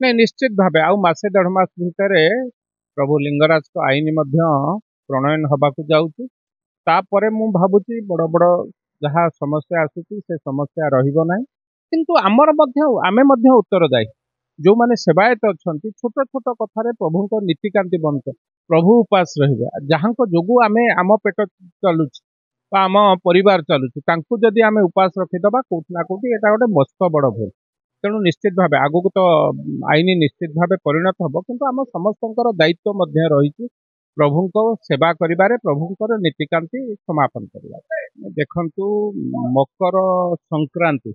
नहीं निश्चित भावे आउ मासे देढ़ मास भितर प्रभु लिंगराज को आईन प्रणयन हवा जाऊँगी तापर मु भावुची बड़ बड़ जहाँ समस्या आसूची से समस्या रहिबो नाही किंतु आमर मध्य आमे मध्य उत्तरदायी जो माने सेवायत अच्छी छोट छोट कथार प्रभु नीतिकांति बंद प्रभु उपास रहिबे जहाँ जोगु आमे आम पेट चलुची आम परिवार चलुची तांकु जदि आमे उपास रखिदबा कोठी ना कोठी एटा गोटे मस्त बड़ भूल तेणु निश्चित भाव आगक तो आईन निश्चित भाव परिणत हम किंतु आम समस्त दायित्व मध्य रही प्रभु को सेवा करिबारे प्रभुंकर नीतिकांति समापन करवा देखंतु मकर संक्रांति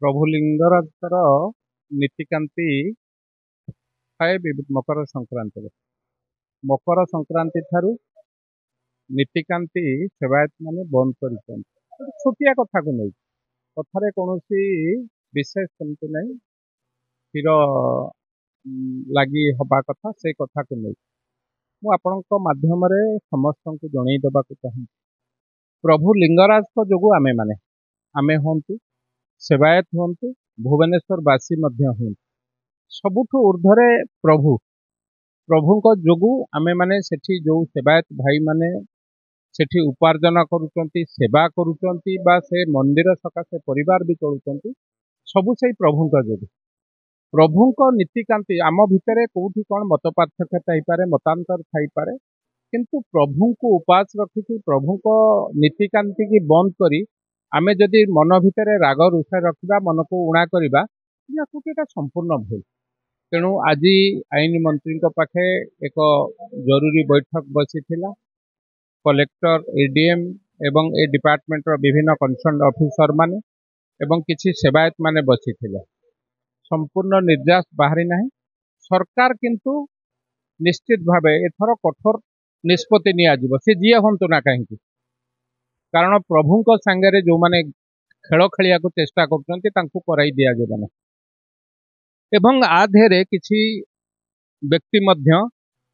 प्रभु लिंगराजर नीतिकांति थाए मकर संक्रांति ठारू नीतिकांति सेवायत माने बंद कर छोटिया कथा को नहीं कथार कौन विशेष सेमती नहीं स्थिर लगी हवा कथा से कथा को नहीं मुझे माध्यम समस्त को जनईदेवा चाहूँ प्रभु लिंगराज को जो आमे माने आमे हूँ सेवायत हूँ भुवनेश्वरवासी हूँ सबुठ ऊर्धरे प्रभु प्रभु जो आमे माने सेठी जो सेवायत भाई माने सेठी उपार्जन करुचंती सेवा करुचंती बा से मंदिर सकाशे परिवार भी चलुचंती सबु से प्रभु जो प्रभु नीतिकांति आम भितर कौटी कौन मत पार्थक्यता पारे मतांतर थाईपारे किंतु प्रभु को उपास रखी प्रभु को नीतिकांति की बंद करी आमे जदि मन भितर राग रुषा रखा मन को उणा करवा संपूर्ण भूल तेणु आज आईन मंत्री पाखे एक जरूरी बैठक बसी कलेक्टर एडीएम एवं ए डिपार्टमेंट विभिन्न कंसर्न ऑफिसर माने एवं किछि सेवायत माने बसी संपूर्ण निर्यास बाहरी ना सरकार किंतु निश्चित भावे एथर कठोर निष्पत्ति नियाजिब से जी हूँ ना कहीं कारण प्रभु सांगे जो माने खेल खेलिया को चेष्टा कर दिज्व एवं आधेरे किछि व्यक्ति मध्य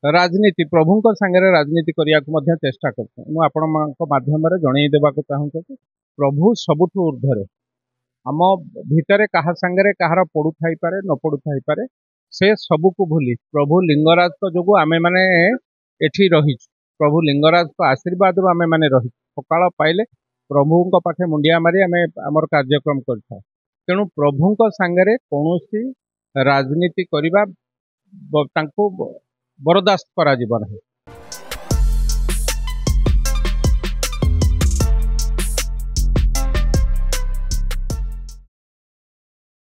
राजनीति प्रभु सांगे राजनीति करने को चेष्टा करध्यम जनईदेवा चाहूँ प्रभु सबुठ ऊर्धरे आम भितर क्या सांगे कहार पड़ू थाई पारे न पड़ू थाई पारे से सबू को भूली प्रभु लिंगराज को जो आमे माने एठी रही प्रभु लिंगराज को आशीर्वाद आमे माने रही सकाळ पाइले प्रभु पाखे मुंडिया मारी आमे आमर कार्यक्रम करता तेणु प्रभु सांगे कौन राजनीति करने बरदास्त करा जीवन है